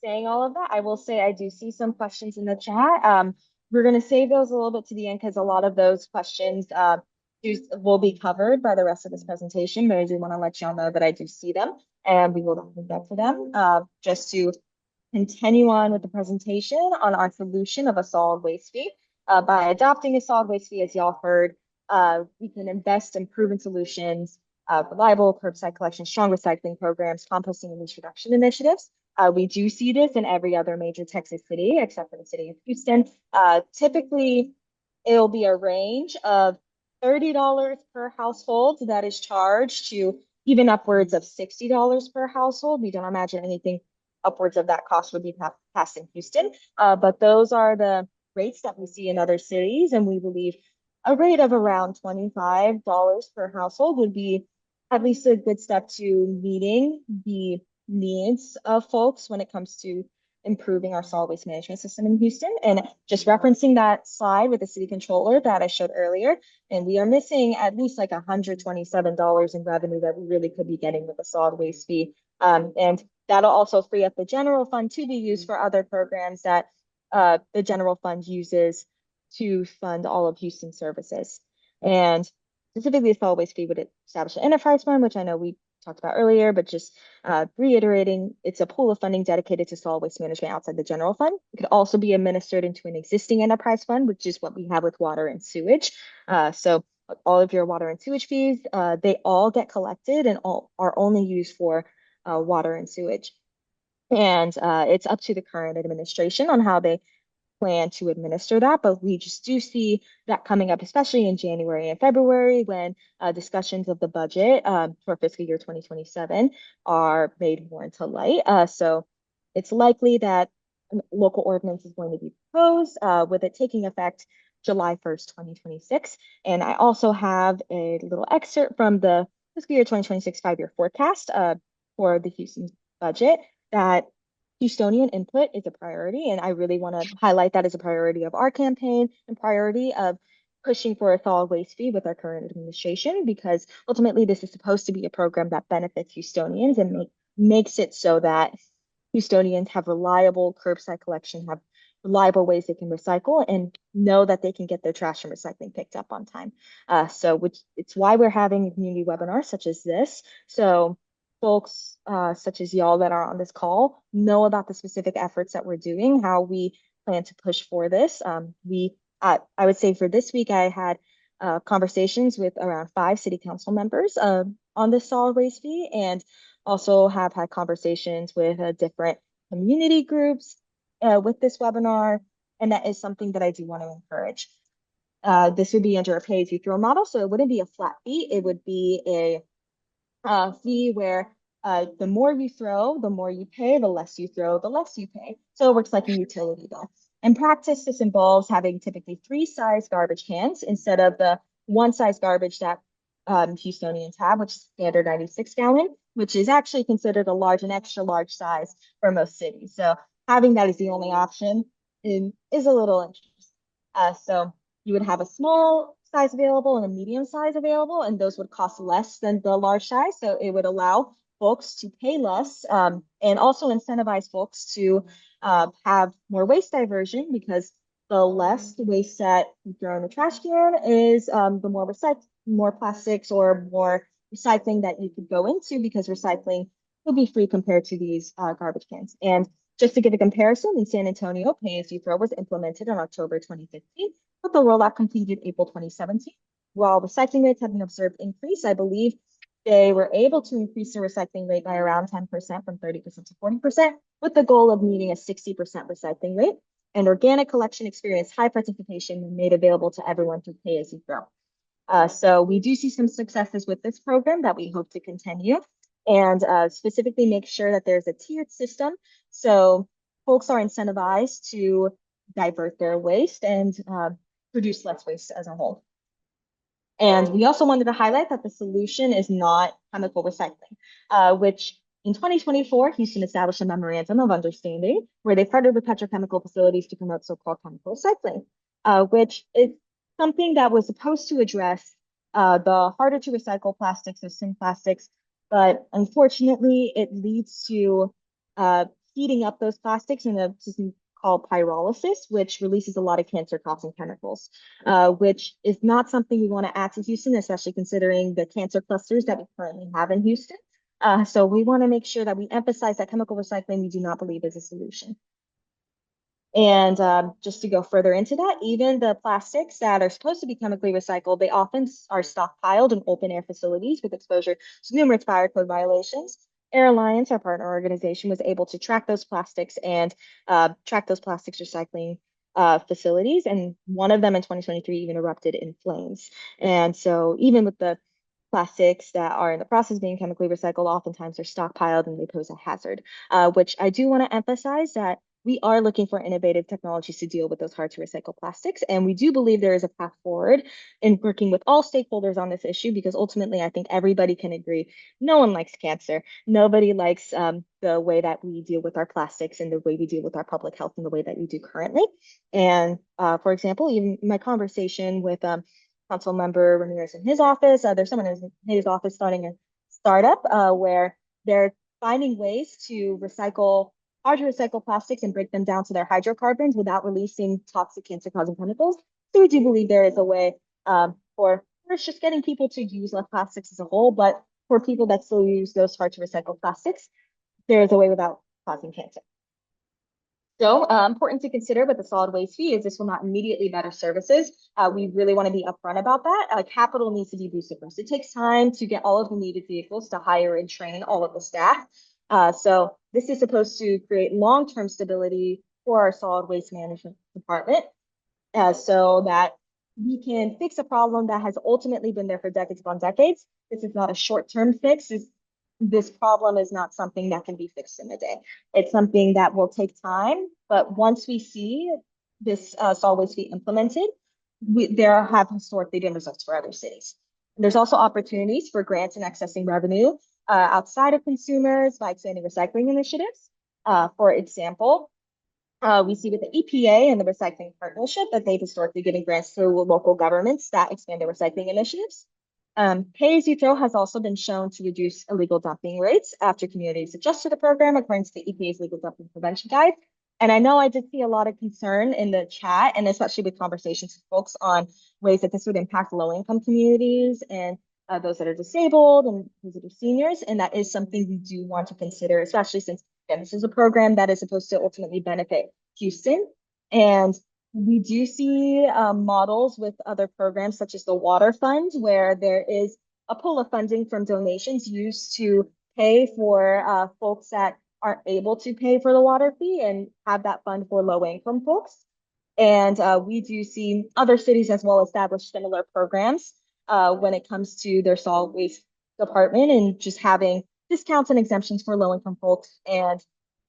saying all of that. I will say I do see some questions in the chat. We're going to save those a little bit to the end because a lot of those questions will be covered by the rest of this presentation, but I do want to let y'all know that I do see them and we will definitely get to them. Just to continue on with the presentation on our solution of a solid waste fee. By adopting a solid waste fee, as y'all heard, we can invest in proven solutions, reliable curbside collection, strong recycling programs, composting and waste reduction initiatives. We do see this in every other major Texas city, except for the city of Houston. Typically, it'll be a range of $30 per household that is charged to even upwards of $60 per household. We don't imagine anything upwards of that cost would be passed in Houston. But those are the rates that we see in other cities. And we believe a rate of around $25 per household would be at least a good step to meeting the needs of folks when it comes to improving our solid waste management system in Houston. And just referencing that slide with the city controller that I showed earlier, and we are missing at least like $127 in revenue that we really could be getting with a solid waste fee. And that'll also free up the general fund to be used for other programs that the general fund uses to fund all of Houston services. And specifically, the solid waste fee would establish an enterprise fund, which I know we talked about earlier, but just reiterating, it's a pool of funding dedicated to solid waste management outside the general fund. It could also be administered into an existing enterprise fund, which is what we have with water and sewage. So all of your water and sewage fees, they all get collected and all are only used for water and sewage. And it's up to the current administration on how they plan to administer that, but we just do see that coming up, especially in January and February when discussions of the budget for fiscal year 2027 are made more into light. So it's likely that local ordinance is going to be proposed with it taking effect July 1st, 2026. And I also have a little excerpt from the fiscal year 2026 5-year forecast for the Houston budget that Houstonian input is a priority, and I really want to highlight that as a priority of our campaign and priority of pushing for a solid waste fee with our current administration, because ultimately this is supposed to be a program that benefits Houstonians and make makes it so that Houstonians have reliable curbside collection, have reliable ways they can recycle, and know that they can get their trash and recycling picked up on time. Which it's why we're having a community webinar such as this. So folks such as y'all that are on this call know about the specific efforts that we're doing, how we plan to push for this. I would say for this week, I had conversations with around 5 city council members on this solid waste fee, and also have had conversations with different community groups with this webinar, and that is something that I do want to encourage. This would be under a pay-as-you-throw model, so it wouldn't be a flat fee. It would be a fee where the more you throw, the more you pay, the less you throw, the less you pay. So it works like a utility bill. In practice, this involves having typically 3 size garbage cans instead of the 1 size garbage that Houstonians have, which is standard 96 gallon, which is actually considered a large and extra large size for most cities. So having that as the only option is a little interesting. So you would have a small size available and a medium size available, and those would cost less than the large size. So it would allow folks to pay less and also incentivize folks to have more waste diversion, because the less waste that you throw in the trash can is the more plastics or more recycling that you could go into, because recycling will be free compared to these garbage cans. And just to give a comparison, in San Antonio, Pay As You Throw was implemented in October 2015, with the rollout completed April 2017. While recycling rates have been observed increase, I believe they were able to increase the recycling rate by around 10% from 30% to 40%, with the goal of meeting a 60% recycling rate. And organic collection experienced high participation and made available to everyone through Pay As You Throw. So we do see some successes with this program that we hope to continue, and specifically make sure that there's a tiered system. So folks are incentivized to divert their waste and produce less waste as a whole. And we also wanted to highlight that the solution is not chemical recycling, which in 2024, Houston established a memorandum of understanding where they partnered with petrochemical facilities to promote so-called chemical recycling, which is something that was supposed to address the harder to recycle plastics or syn plastics, but unfortunately, it leads to heating up those plastics in a system called pyrolysis, which releases a lot of cancer-causing chemicals, which is not something we want to add to Houston, especially considering the cancer clusters that we currently have in Houston. So we want to make sure that we emphasize that chemical recycling we do not believe is a solution. And just to go further into that, even the plastics that are supposed to be chemically recycled, they often are stockpiled in open air facilities with exposure to numerous fire code violations. Air Alliance, our partner organization, was able to track those plastics and track those plastics recycling facilities. And one of them in 2023 even erupted in flames. And so even with the plastics that are in the process of being chemically recycled, oftentimes they're stockpiled and they pose a hazard, which I do want to emphasize that we are looking for innovative technologies to deal with those hard to recycle plastics. And we do believe there is a path forward in working with all stakeholders on this issue, because ultimately I think everybody can agree no one likes cancer. Nobody likes the way that we deal with our plastics and the way we deal with our public health in the way that we do currently. And for example, even my conversation with Council Member Ramirez in his office, there's someone in his office starting a startup where they're finding ways to hard to recycle plastics and break them down to their hydrocarbons without releasing toxic cancer-causing chemicals. So we do believe there is a way for first just getting people to use less plastics as a whole, but for people that still use those hard to recycle plastics, there is a way without causing cancer. So important to consider with the solid waste fee is this will not immediately better services. We really want to be upfront about that. Capital needs to be boosted first. It takes time to get all of the needed vehicles to hire and train all of the staff. So this is supposed to create long-term stability for our solid waste management department, so that we can fix a problem that has ultimately been there for decades upon decades. This is not a short-term fix. This problem is not something that can be fixed in a day. It's something that will take time, but once we see this solid waste fee implemented, there have historically been results for other cities. There's also opportunities for grants and accessing revenue outside of consumers by expanding recycling initiatives. For example, we see with the EPA and the Recycling Partnership that they've historically given grants to local governments that expand their recycling initiatives. Pay-as-you-throw has also been shown to reduce illegal dumping rates after communities adjust to the program, according to the EPA's Legal Dumping Prevention Guide. And I know I did see a lot of concern in the chat, and especially with conversations with folks on ways that this would impact low-income communities and those that are disabled and those that are seniors. And that is something we do want to consider, especially since, again, this is a program that is supposed to ultimately benefit Houston. And we do see models with other programs such as the Water Fund, where there is a pool of funding from donations used to pay for folks that aren't able to pay for the water fee and have that fund for low income folks. And we do see other cities as well establish similar programs when it comes to their solid waste department and just having discounts and exemptions for low income folks and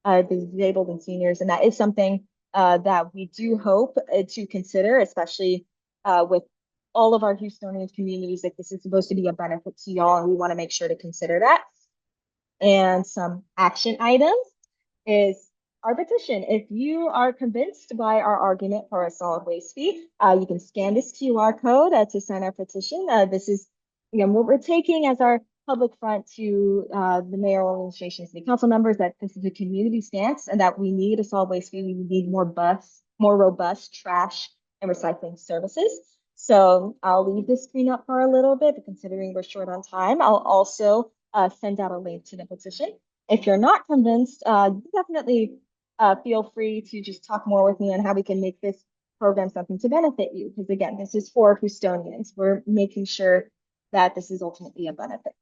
the disabled and seniors. And that is something that we do hope to consider, especially with all of our Houstonian communities, that this is supposed to be a benefit to y'all, and we want to make sure to consider that. And some action items is our petition. If you are convinced by our argument for a solid waste fee, you can scan this QR code to sign our petition. This is, again, what we're taking as our public front to the mayoral administration, city council members, that this is a community stance and that we need a solid waste fee. We need more robust trash and recycling services. So I'll leave this screen up for a little bit, but considering we're short on time, I'll also send out a link to the petition. If you're not convinced, definitely feel free to just talk more with me on how we can make this program something to benefit you. Because again, this is for Houstonians. We're making sure that this is ultimately a benefit.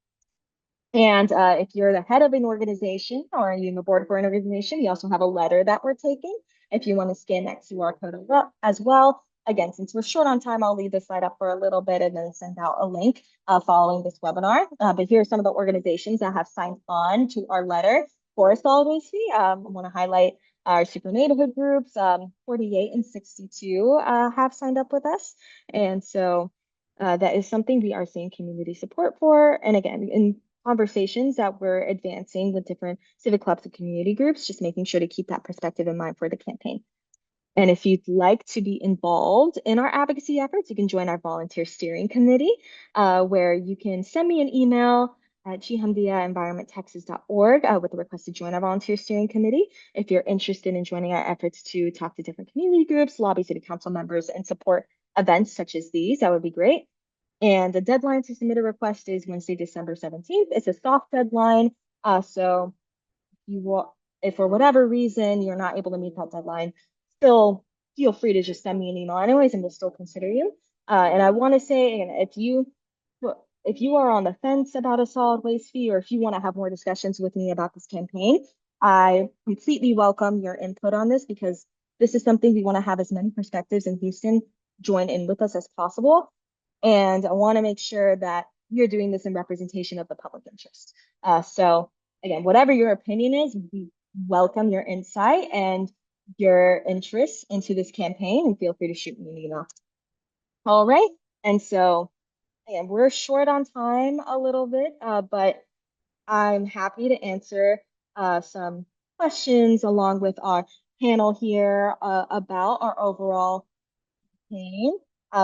And if you're the head of an organization or you're on the board for an organization, we also have a letter that we're taking. If you want to scan that QR code as well. Again, since we're short on time, I'll leave this slide up for a little bit and then send out a link following this webinar. But here are some of the organizations that have signed on to our letter for a solid waste fee. I want to highlight our super neighborhood groups. 48 and 62 have signed up with us. And so that is something we are seeing community support for. And again, in conversations that we're advancing with different civic clubs and community groups, just making sure to keep that perspective in mind for the campaign. And if you'd like to be involved in our advocacy efforts, you can join our volunteer steering committee, where you can send me an email at ghamdiaenvironmenttexas.org with a request to join our volunteer steering committee. If you're interested in joining our efforts to talk to different community groups, lobby city council members, and support events such as these, that would be great. And the deadline to submit a request is Wednesday, December 17th. It's a soft deadline. So if for whatever reason you're not able to meet that deadline, still feel free to just send me an email anyways, and we'll still consider you. And I want to say, and if you are on the fence about a solid waste fee, or if you want to have more discussions with me about this campaign, I completely welcome your input on this, because this is something we want to have as many perspectives in Houston join in with us as possible. And I want to make sure that you're doing this in representation of the public interest. So again, whatever your opinion is, we welcome your insight and your interest into this campaign, and feel free to shoot me an email. All right. And so again, we're short on time a little bit, but I'm happy to answer some questions along with our panel here about our overall campaign.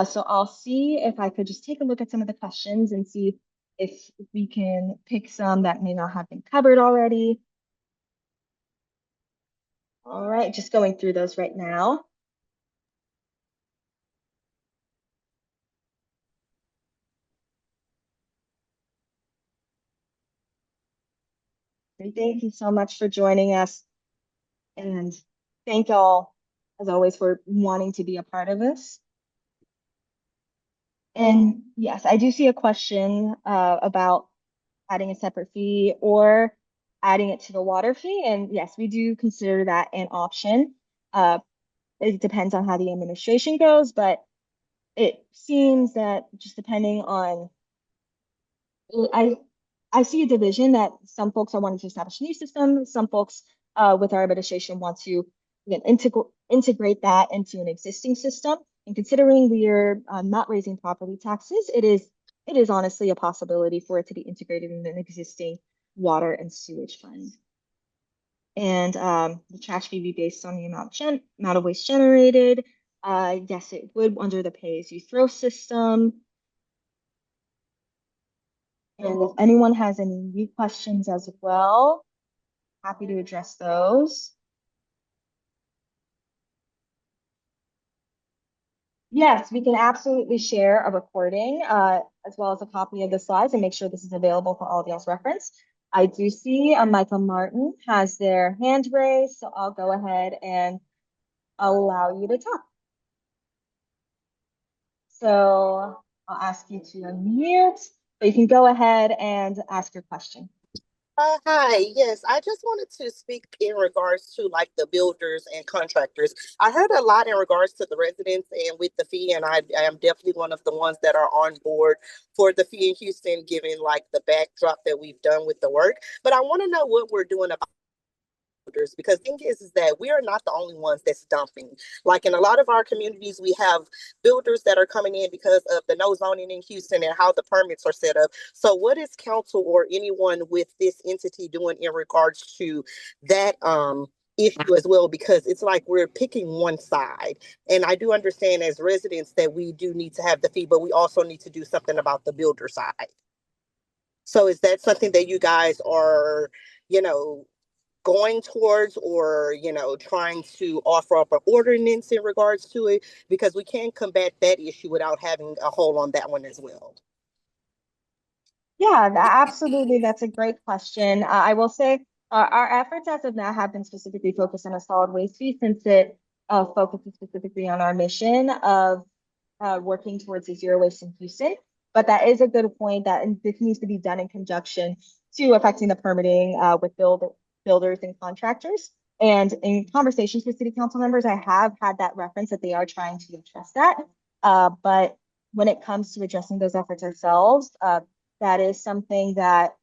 So I'll see if I could just take a look at some of the questions and see if we can pick some that may not have been covered already. All right, just going through those right now. Thank you so much for joining us. And thank y'all, as always, for wanting to be a part of this. And yes, I do see a question about adding a separate fee or adding it to the water fee. And yes, we do consider that an option. It depends on how the administration goes, but it seems that just depending on, I see a division that some folks are wanting to establish a new system. Some folks with our administration want to, again, integrate that into an existing system. And considering we are not raising property taxes, it is honestly a possibility for it to be integrated in an existing water and sewage fund. And the trash fee be based on the amount of waste generated. Yes, it would under the pay-as-you-throw system. And if anyone has any new questions as well, happy to address those. Yes, we can absolutely share a recording as well as a copy of the slides and make sure this is available for all of y'all's reference. I do see Michael Martin has their hand raised, so I'll go ahead and allow you to talk. So I'll ask you to unmute, but you can go ahead and ask your question. Hi, yes, I just wanted to speak in regards to like the builders and contractors. I heard a lot in regards to the residents and with the fee, and I am definitely one of the ones that are on board for the fee in Houston, given like the backdrop that we've done with the work. But I want to know what we're doing about builders, because the thing is that we are not the only ones that's dumping. Like in a lot of our communities, we have builders that are coming in because of the no zoning in Houston and how the permits are set up. So what is council or anyone with this entity doing in regards to that issue as well? Because it's like we're picking one side. And I do understand as residents that we do need to have the fee, but we also need to do something about the builder side. So is that something that you guys are, you know, going towards, or trying to offer up an ordinance in regards to it, because we can't combat that issue without having a hold on that one as well? Yeah, absolutely. That's a great question. I will say our efforts as of now have been specifically focused on a solid waste fee since it focuses specifically on our mission of working towards a zero waste in Houston. But that is a good point that this needs to be done in conjunction to affecting the permitting with builders and contractors. And in conversations with city council members, I have had that reference that they are trying to address that. But when it comes to addressing those efforts ourselves, that is something that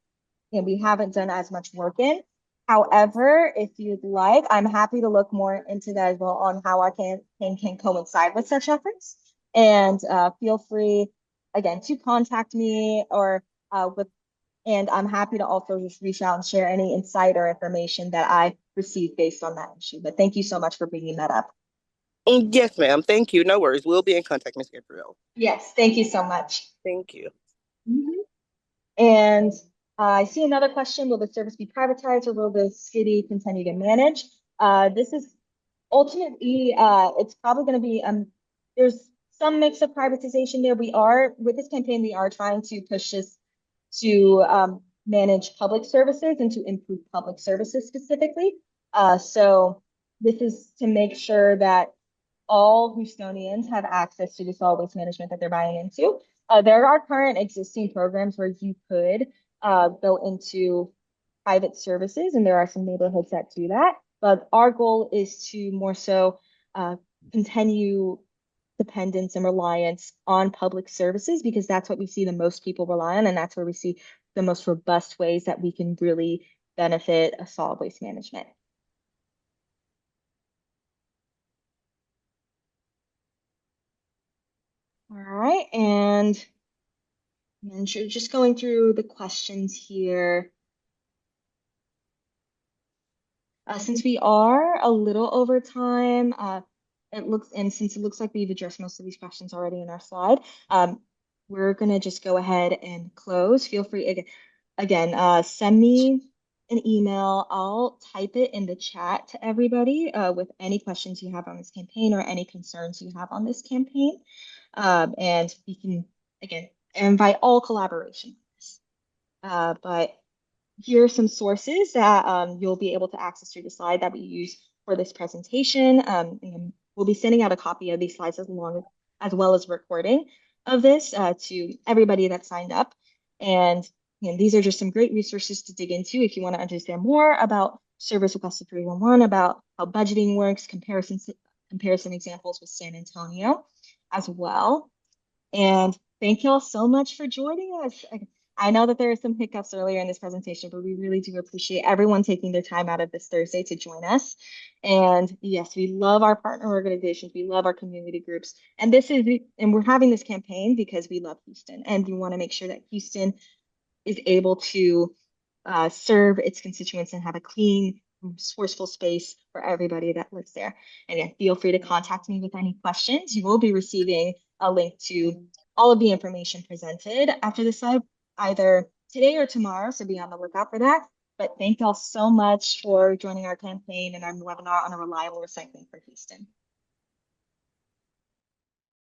we haven't done as much work in. However, if you'd like, I'm happy to look more into that as well on how our campaign can coincide with such efforts. And feel free, again, to contact me and I'm happy to also just reach out and share any insight or information that I receive based on that issue. But thank you so much for bringing that up. Yes, ma'am. Thank you. No worries. We'll be in contact, Ms. Gabriel. Yes, thank you so much. Thank you. And I see another question. Will the service be privatized or will the city continue to manage? This is ultimately, it's probably going to be, there's some mix of privatization there. With this campaign, we are trying to push this to manage public services and to improve public services specifically. So this is to make sure that all Houstonians have access to the solid waste management that they're buying into. There are current existing programs where you could go into private services, and there are some neighborhoods that do that. But our goal is to more so continue dependence and reliance on public services because that's what we see the most people rely on, and that's where we see the most robust ways that we can really benefit a solid waste management. All right, and just going through the questions here. Since we are a little over time, since it looks like we've addressed most of these questions already in our slide, we're gonna just go ahead and close. Feel free again, send me an email. I'll type it in the chat to everybody with any questions you have on this campaign or any concerns you have on this campaign. And we can, again, invite all collaboration. But here are some sources that you'll be able to access through the slide that we use for this presentation. And we'll be sending out a copy of these slides as well as recording of this to everybody that signed up. And these are just some great resources to dig into if you want to understand more about Service Request 311, about how budgeting works, comparison examples with San Antonio as well. And thank you all so much for joining us. I know that there are some hiccups earlier in this presentation, but we really do appreciate everyone taking their time out of this Thursday to join us. And yes, we love our partner organizations. We love our community groups. And we're having this campaign because we love Houston and we want to make sure that Houston is able to serve its constituents and have a clean, resourceful space for everybody that lives there. And yeah, feel free to contact me with any questions. You will be receiving a link to all of the information presented after this slide, either today or tomorrow, so be on the lookout for that. But thank y'all so much for joining our campaign and our webinar on a reliable recycling for Houston.